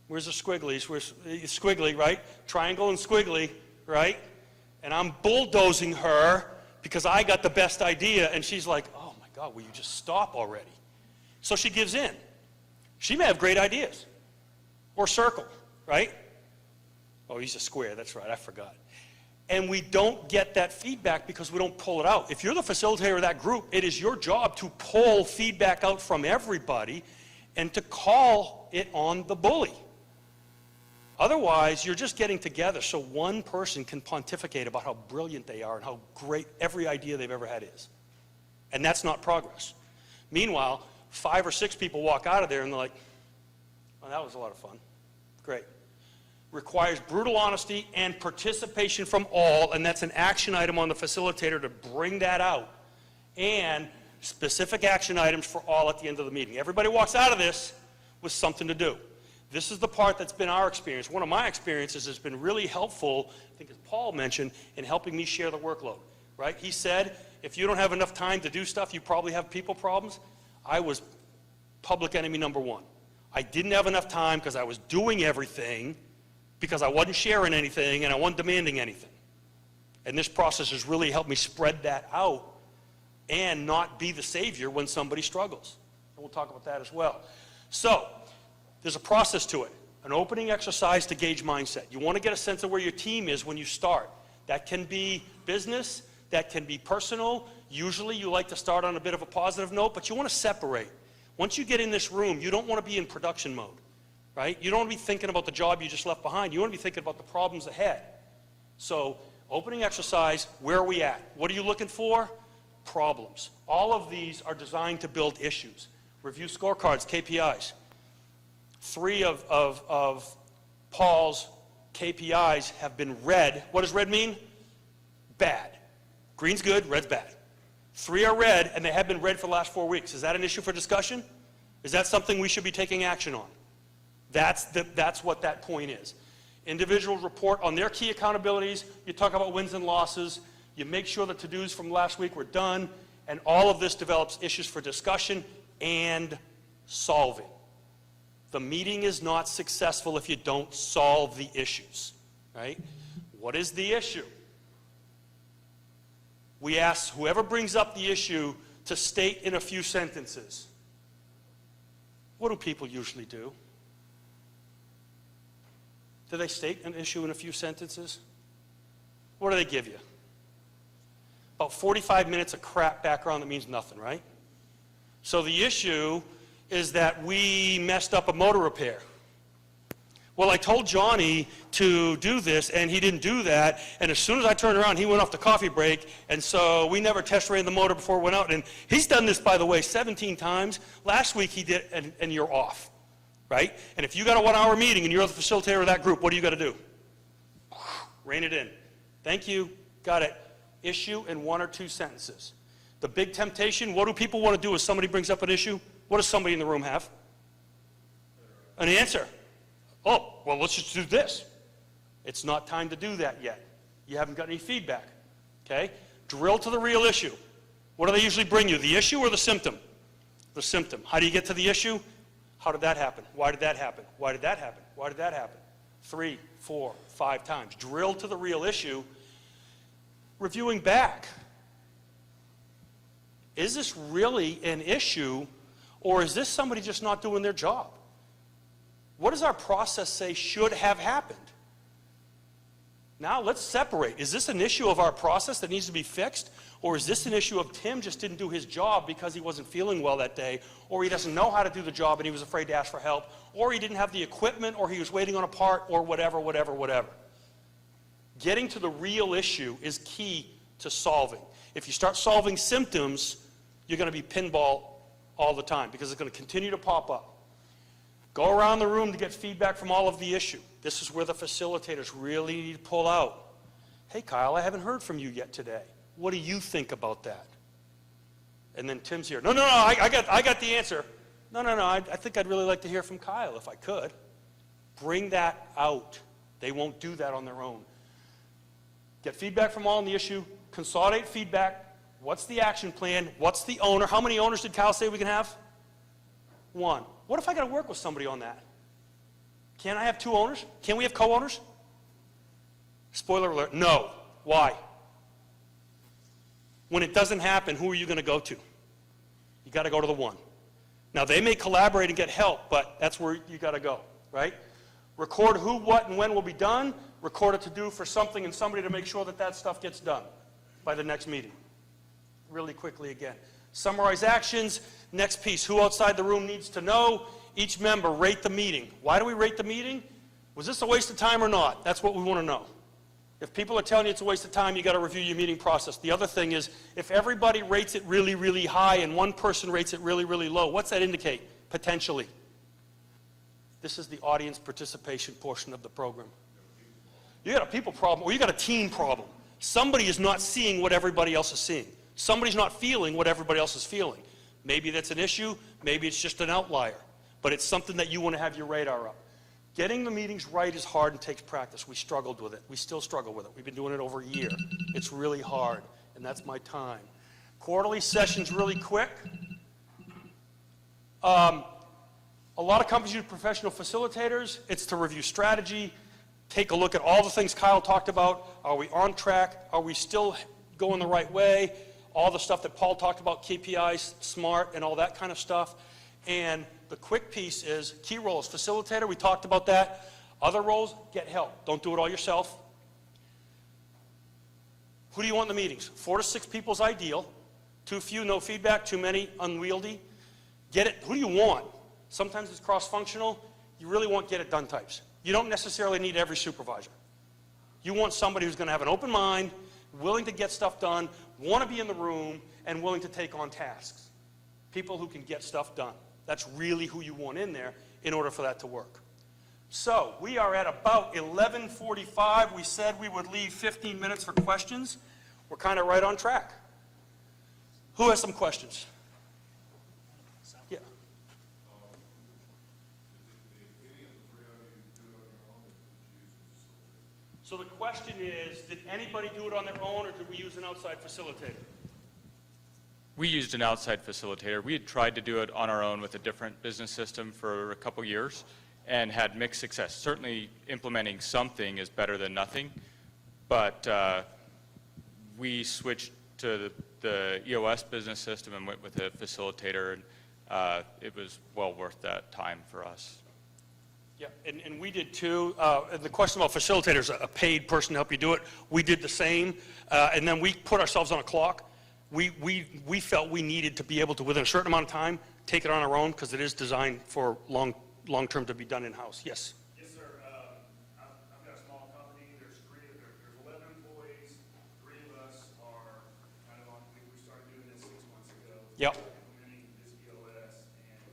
Where's the squigglies? Where's squiggly, right? Triangle and squiggly, right? And I'm bulldozing her because I got the best idea, and she's like, oh my God, will you just stop already? So she gives in. She may have great ideas. Or circle, right? Oh, he's a square, that's right, I forgot. And we don't get that feedback because we don't pull it out. If you're the facilitator of that group, it is your job to pull feedback out from everybody and to call it on the bully. Otherwise, you're just getting together so one person can pontificate about how brilliant they are and how great every idea they've ever had is. And that's not progress. Meanwhile, 5 or 6 people walk out of there and they're like, oh, that was a lot of fun. Great. Requires brutal honesty and participation from all, and that's an action item on the facilitator to bring that out. And specific action items for all at the end of the meeting. Everybody walks out of this with something to do. This is the part that's been our experience. One of my experiences has been really helpful, I think as Paul mentioned, in helping me share the workload, right? He said, if you don't have enough time to do stuff, you probably have people problems. I was public enemy number 1. I didn't have enough time because I was doing everything, because I wasn't sharing anything and I wasn't demanding anything. And this process has really helped me spread that out and not be the savior when somebody struggles. And we'll talk about that as well. So, there's a process to it. An opening exercise to gauge mindset. You want to get a sense of where your team is when you start. That can be business, that can be personal. Usually you like to start on a bit of a positive note, but you want to separate. Once you get in this room, you don't want to be in production mode. Right? You don't want to be thinking about the job you just left behind. You want to be thinking about the problems ahead. So, opening exercise, where are we at? What are you looking for? Problems. All of these are designed to build issues. Review scorecards, KPIs. 3 of Paul's KPIs have been red. What does red mean? Bad. Green's good, red's bad. 3 are red, and they have been red for the last 4 weeks. Is that an issue for discussion? Is that something we should be taking action on? That's what that point is. Individuals report on their key accountabilities. You talk about wins and losses. You make sure the to-dos from last week were done, and all of this develops issues for discussion and solving. The meeting is not successful if you don't solve the issues, right? What is the issue? We ask whoever brings up the issue to state in a few sentences. What do people usually do? Do they state an issue in a few sentences? What do they give you? About 45 minutes of crap background that means nothing, right? So the issue is that we messed up a motor repair. Well, I told Johnny to do this, and he didn't do that, and as soon as I turned around, he went off the coffee break, and so we never test ran the motor before it went out. And he's done this, by the way, 17 times. Last week he did, and you're off, right? And if you got a 1-hour meeting and you're the facilitator of that group, what do you got to do? Rein it in. Thank you. Got it. Issue in 1 or 2 sentences. The big temptation, what do people want to do if somebody brings up an issue? What does somebody in the room have? An answer. Oh, well, let's just do this. It's not time to do that yet. You haven't got any feedback, okay? Drill to the real issue. What do they usually bring you, the issue or the symptom? The symptom. How do you get to the issue? How did that happen? Why did that happen? Why did that happen? Why did that happen? 3, 4, 5 times. Drill to the real issue. Reviewing back. Is this really an issue, or is this somebody just not doing their job? What does our process say should have happened? Now let's separate. Is this an issue of our process that needs to be fixed? Or is this an issue of Tim just didn't do his job because he wasn't feeling well that day, or he doesn't know how to do the job and he was afraid to ask for help, or he didn't have the equipment, or he was waiting on a part, or whatever, whatever, whatever. Getting to the real issue is key to solving. If you start solving symptoms, you're going to be pinball all the time because it's going to continue to pop up. Go around the room to get feedback from all of the issue. This is where the facilitators really need to pull out. Hey, Kyle, I haven't heard from you yet today. What do you think about that? And then Tim's here. No, I got the answer. No, I think I'd really like to hear from Kyle if I could. Bring that out. They won't do that on their own. Get feedback from all on the issue. Consolidate feedback. What's the action plan? What's the owner? How many owners did Kyle say we can have? 1. What if I got to work with somebody on that? Can I have 2 owners? Can we have co-owners? Spoiler alert, no. Why? When it doesn't happen, who are you going to go to? You got to go to the 1. Now, they may collaborate and get help, but that's where you got to go, right? Record who, what, and when will be done. Record a to-do for something and somebody to make sure that that stuff gets done by the next meeting. Really quickly again. Summarize actions. Next piece, who outside the room needs to know? Each member rate the meeting. Why do we rate the meeting? Was this a waste of time or not? That's what we want to know. If people are telling you it's a waste of time, you got to review your meeting process. The other thing is, if everybody rates it really, really high and one person rates it really, really low, what's that indicate? Potentially. This is the audience participation portion of the program. You got a people problem or you got a team problem. Somebody is not seeing what everybody else is seeing. Somebody's not feeling what everybody else is feeling. Maybe that's an issue, maybe it's just an outlier, but it's something that you want to have your radar up. Getting the meetings right is hard and takes practice. We struggled with it. We still struggle with it. We've been doing it over a year. It's really hard, and that's my time. Quarterly sessions really quick. A lot of companies use professional facilitators. It's to review strategy, take a look at all the things Kyle talked about. Are we on track? Are we still going the right way? All the stuff that Paul talked about, KPIs, SMART, and all that kind of stuff. And the quick piece is key roles. Facilitator, we talked about that. Other roles, get help. Don't do it all yourself. Who do you want in the meetings? 4 to 6 people is ideal. Too few, no feedback. Too many, unwieldy. Get it. Who do you want? Sometimes it's cross-functional. You really want get-it-done types. You don't necessarily need every supervisor. You want somebody who's going to have an open mind, willing to get stuff done, want to be in the room, and willing to take on tasks. People who can get stuff done. That's really who you want in there in order for that to work. So we are at about 11:45. We said we would leave 15 minutes for questions. We're kind of right on track. Who has some questions? Yeah. So the question is, did anybody do it on their own, or did we use an outside facilitator? We used an outside facilitator. We had tried to do it on our own with a different business system for a couple years and had mixed success. Certainly implementing something is better than nothing, but we switched to the EOS business system and went with a facilitator, and it was well worth that time for us. Yeah, and we did too. The question about facilitators, a paid person to help you do it, we did the same, and then we put ourselves on a clock. We felt we needed to be able to, within a certain amount of time, take it on our own, because it is designed for long-term to be done in-house. Yes? Yes, sir. I've got a small company. There's 11 employees. 3 of us are kind of on, we started doing this 6 months ago. Yep. Implementing this EOS, and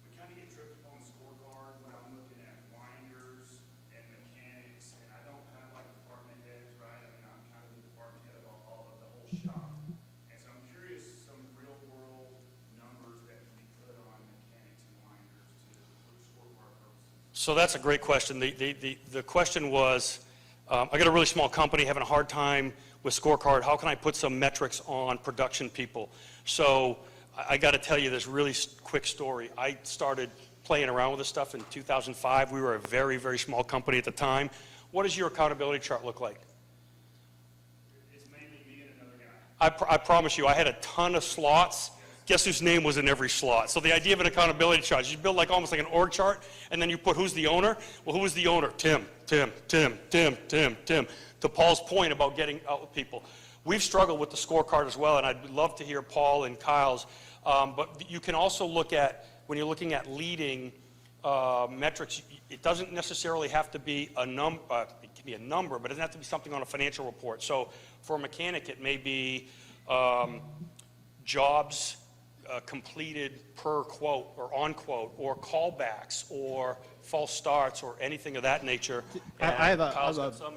we kind of get tripped up on the scorecard when I'm looking at winders and mechanics, and I don't have like department heads, right? I mean, I'm kind of the department head of all of the whole shop. And so I'm curious, some real-world numbers that can be put on mechanics and winders for scorecard purposes. So that's a great question. The question was, I got a really small company having a hard time with scorecard. How can I put some metrics on production people? So I got to tell you this really quick story. I started playing around with this stuff in 2005. We were a very, very small company at the time. What does your accountability chart look like? It's mainly me and another guy. I promise you, I had a ton of slots. Guess whose name was in every slot? So the idea of an accountability chart is you build like almost like an org chart, and then you put who's the owner. Well, who was the owner? Tim. To Paul's point about getting out with people. We've struggled with the scorecard as well, and I'd love to hear Paul and Kyle's. But you can also look at, when you're looking at leading metrics, it doesn't necessarily have to be a number. It can be a number, but it doesn't have to be something on a financial report. So for a mechanic, it may be jobs completed per quote or on quote, or callbacks or false starts or anything of that nature. I have Kyle's a got some.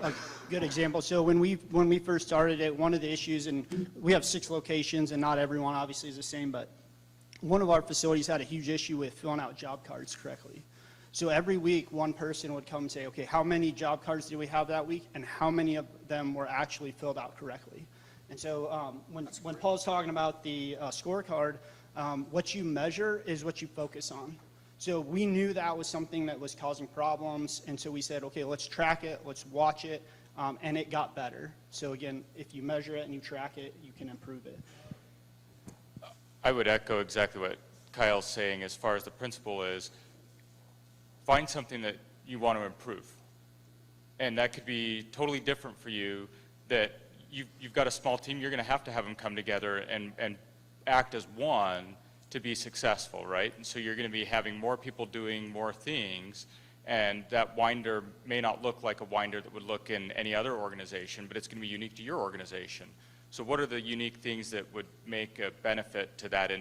good example. So when we first started it, one of the issues, and we have 6 locations, and not everyone obviously is the same, but one of our facilities had a huge issue with filling out job cards correctly. So every week, one person would come and say, okay, how many job cards did we have that week, and how many of them were actually filled out correctly? And so when Paul's talking about the scorecard, what you measure is what you focus on. So we knew that was something that was causing problems, and so we said, okay, let's track it, let's watch it, and it got better. So again, if you measure it and you track it, you can improve it. I would echo exactly what Kyle's saying as far as the principle is, find something that you want to improve. And that could be totally different for you, that you've got a small team, you're going to have them come together and act as one to be successful, right? And so you're going to be having more people doing more things, and that winder may not look like a winder that would look in any other organization, but it's going to be unique to your organization. So what are the unique things that would make a benefit to that,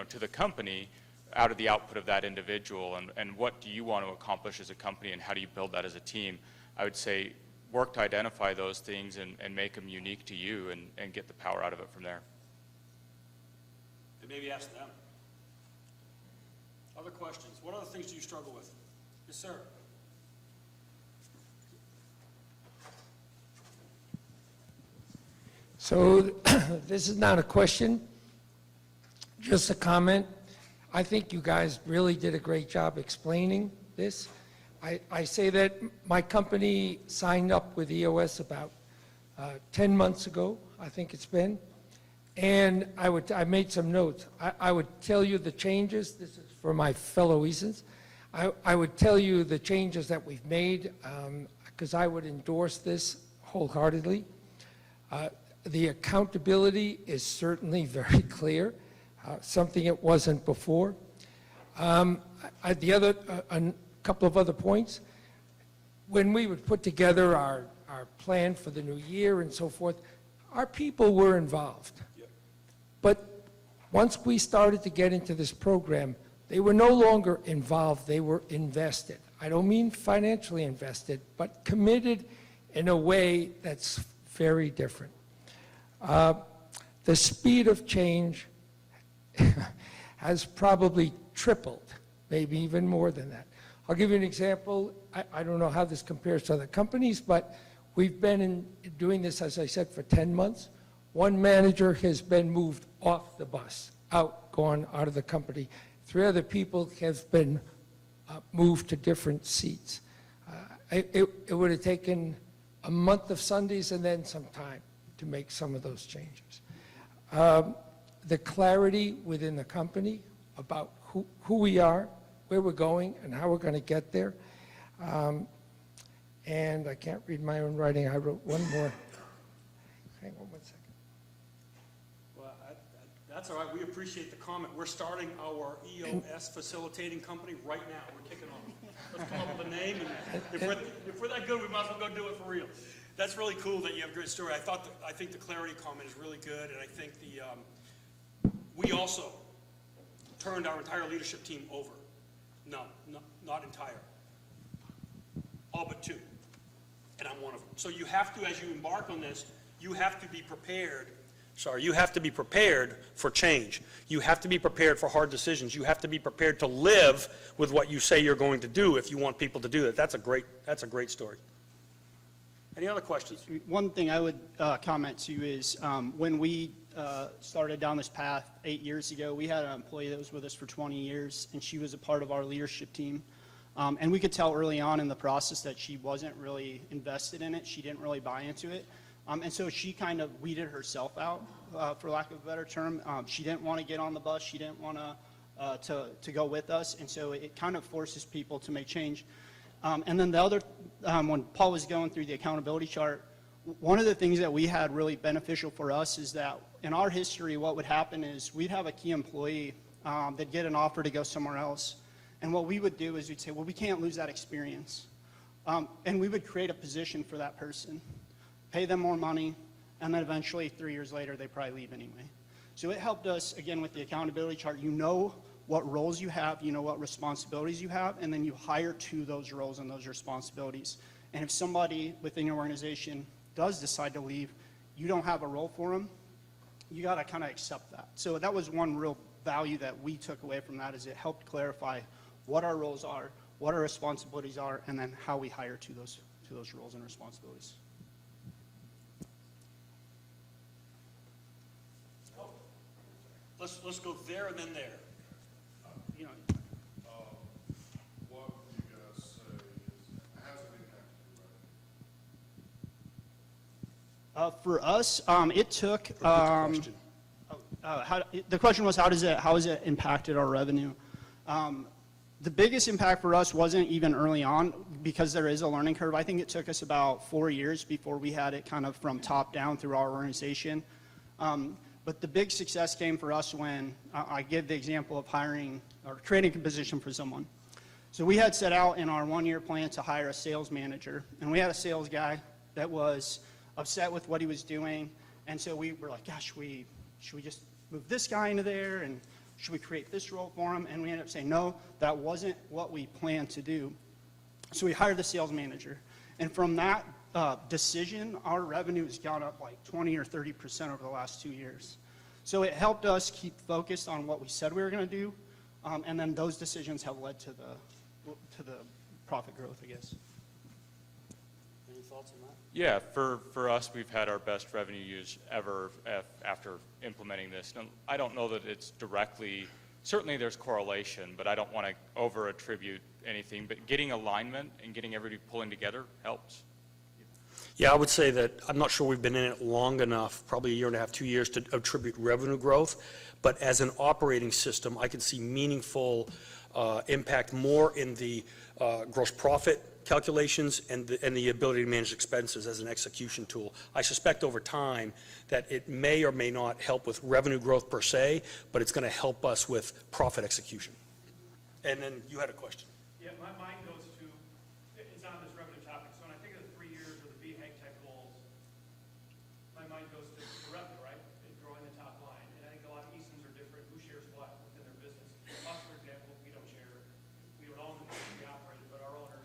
to the company out of the output of that individual, and what do you want to accomplish as a company, and how do you build that as a team? I would say work to identify those things and make them unique to you, and get the power out of it from there. And maybe ask them. Other questions? What other things do you struggle with? Yes, sir. So this is not a question, just a comment. I think you guys really did a great job explaining this. I say that my company signed up with EOS about 10 months ago, I think it's been. And I made some notes. I would tell you the changes. This is for my fellow Easons. I would tell you the changes that we've made, because I would endorse this wholeheartedly. The accountability is certainly very clear, something it wasn't before. A couple of other points. When we would put together our plan for the new year and so forth, our people were involved. But once we started to get into this program, they were no longer involved, they were invested. I don't mean financially invested, but committed in a way that's very different. The speed of change has probably tripled, maybe even more than that. I'll give you an example. I don't know how this compares to other companies, but we've been doing this, as I said, for 10 months. One manager has been moved off the bus, gone out of the company. 3 other people have been moved to different seats. It would have taken a month of Sundays and then some time to make some of those changes. The clarity within the company about who we are, where we're going, and how we're going to get there. And I can't read my own writing. I wrote one more. Hang on one second. Well, that's all right. We appreciate the comment. We're starting our EOS facilitating company right now. We're kicking off. Let's come up with a name, and if we're that good, we might as well go do it for real. That's really cool that you have a great story. I think the clarity comment is really good, and I think we also turned our entire leadership team over. No, not entire. All but 2. And I'm one of them. So you have to, as you embark on this, you have to be prepared. You have to be prepared for change. You have to be prepared for hard decisions. You have to be prepared to live with what you say you're going to do if you want people to do that. That's a great story. Any other questions? One thing I would comment to is when we started down this path 8 years ago, we had an employee that was with us for 20 years, and she was a part of our leadership team. And we could tell early on in the process that she wasn't really invested in it. She didn't really buy into it. And so she kind of weeded herself out, for lack of a better term. She didn't want to get on the bus. She didn't want to go with us. And so it kind of forces people to make change. And then the other, when Paul was going through the accountability chart, one of the things that we had really beneficial for us is that in our history, what would happen is we'd have a key employee that'd get an offer to go somewhere else. And what we would do is we'd say, well, we can't lose that experience. And we would create a position for that person, pay them more money, and then eventually 3 years later, they probably leave anyway. So it helped us, again, with the accountability chart. You know what roles you have, you know what responsibilities you have, and then you hire to those roles and those responsibilities. And if somebody within your organization does decide to leave, you don't have a role for them, you got to kind of accept that. So that was one real value that we took away from that, is it helped clarify what our roles are, what our responsibilities are, and then how we hire to those roles and responsibilities. Let's go there and then there. You know, What would you guys say has it impacted for us, it took. Repeat the question. The question was, how has it impacted our revenue? The biggest impact for us wasn't even early on, because there is a learning curve. I think it took us about 4 years before we had it kind of from top down through our organization. But the big success came for us when I give the example of hiring or creating a position for someone. So we had set out in our 1-year plan to hire a sales manager, and we had a sales guy that was upset with what he was doing. And so we were like, gosh, should we just move this guy into there, and should we create this role for him? And we ended up saying, no, that wasn't what we planned to do. So we hired the sales manager. And from that decision, our revenue has gone up like 20 or 30% over the last 2 years. So it helped us keep focused on what we said we were going to do. And then those decisions have led to the profit growth, I guess. Any thoughts on that? Yeah, for us, we've had our best revenue use ever after implementing this. Now, I don't know that it's directly, certainly there's correlation, but I don't want to over-attribute anything. But getting alignment and getting everybody pulling together helps. Yeah, I would say that I'm not sure we've been in it long enough, probably 1.5 years, 2 years, to attribute revenue growth. But as an operating system, I can see meaningful impact more in the gross profit calculations and the ability to manage expenses as an execution tool. I suspect over time that it may or may not help with revenue growth per se, but it's going to help us with profit execution. And then you had a question. Yeah, my mind goes to, it's on this revenue topic, so when I think of the 3 years or the BHAG type goals, my mind goes to revenue, right? And growing the top line. And I think a lot of Eastons are different, who shares what within their business. Us, for example, we don't share, we don't own the business we operate, but our owners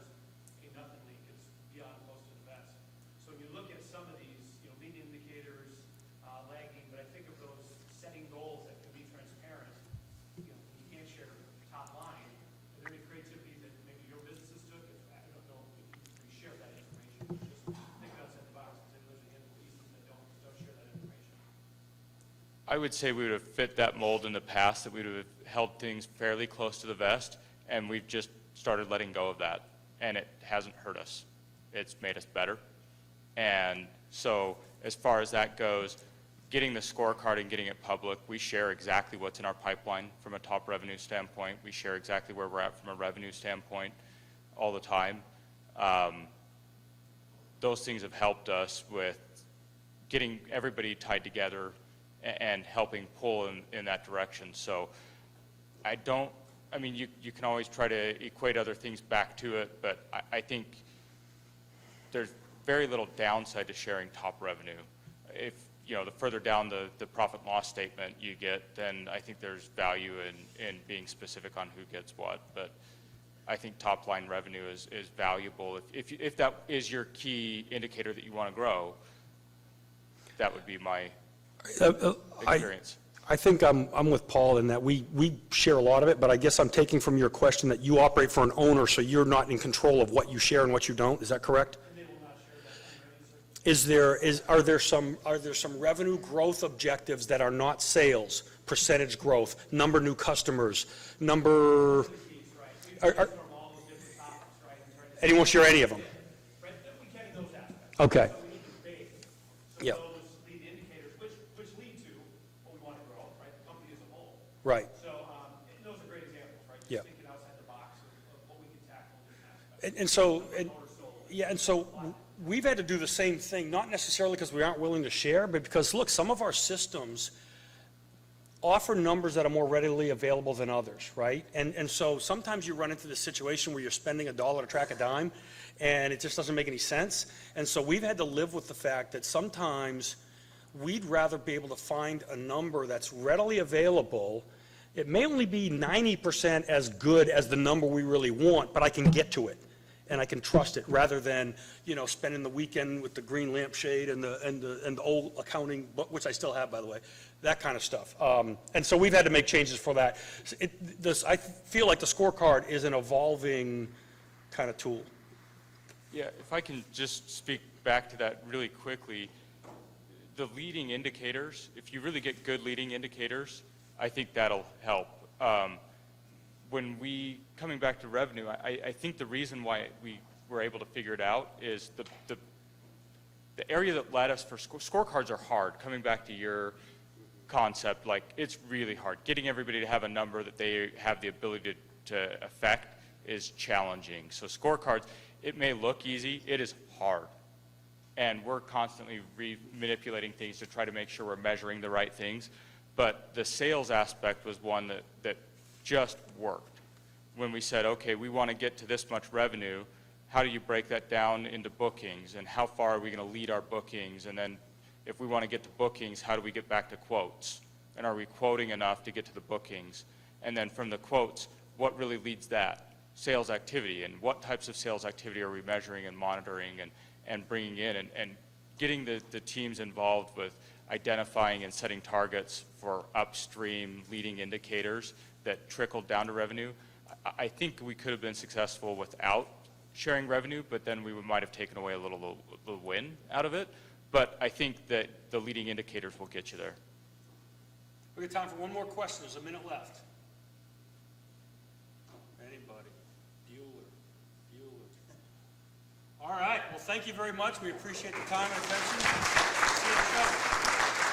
I would say we would have fit that mold in the past, that we would have held things fairly close to the vest, and we've just started letting go of that, and it hasn't hurt us. It's made us better. And so as far as that goes, getting the scorecard and getting it public, we share exactly what's in our pipeline from a top revenue standpoint. We share exactly where we're at from a revenue standpoint all the time. Those things have helped us with getting everybody tied together and helping pull in that direction. So I mean, you can always try to equate other things back to it, but I think there's very little downside to sharing top revenue. If, you know, the further down the profit and loss statement you get, then I think there's value in being specific on who gets what. But I think top line revenue is valuable. If that is your key indicator that you want to grow, that would be my experience. I think I'm with Paul in that we share a lot of it, but I guess I'm taking from your question that you operate for an owner, so you're not in control of what you share and what you don't. Is that correct? Are there some revenue growth objectives that are not sales, percentage growth, number new customers, number? And you won't share any of them? Right, we can in those aspects. Okay. So we need to base. So Yeah. those lead indicators, which lead to what we want to grow, right, the company as a whole. Right. So, and those are great examples, right? Yeah. Just thinking outside the box of what we can tackle in different aspects. And so we've had to do the same thing, not necessarily because we aren't willing to share, but because, look, some of our systems offer numbers that are more readily available than others, right? And so sometimes you run into this situation where you're spending $1 to track a dime, and it just doesn't make any sense. And so we've had to live with the fact that sometimes we'd rather be able to find a number that's readily available. It may only be 90% as good as the number we really want, but I can get to it, and I can trust it, rather than, you know, spending the weekend with the green lampshade and the old accounting book, which I still have, by the way, that kind of stuff. And so we've had to make changes for that. I feel like the scorecard is an evolving kind of tool. Yeah, if I can just speak back to that really quickly, the leading indicators, if you really get good leading indicators, I think that'll help. Coming back to revenue, I think the reason why we were able to figure it out is the area that led us for scorecards are hard. Coming back to your concept, like, it's really hard. Getting everybody to have a number that they have the ability to affect is challenging. So scorecards, it may look easy, it is hard. And we're constantly manipulating things to try to make sure we're measuring the right things. But the sales aspect was one that just worked. When we said, okay, we want to get to this much revenue, how do you break that down into bookings, and how far are we going to lead our bookings? And then if we want to get to bookings, how do we get back to quotes? And are we quoting enough to get to the bookings? And then from the quotes, what really leads that? Sales activity, and what types of sales activity are we measuring and monitoring and bringing in, and getting the teams involved with identifying and setting targets for upstream leading indicators that trickled down to revenue. I think we could have been successful without sharing revenue, but then we might have taken away a little win out of it. But I think that the leading indicators will get you there. We got time for one more question. There's a minute left. Anybody? Bueller. All right. Well, thank you very much. We appreciate the time and attention. See you at the show.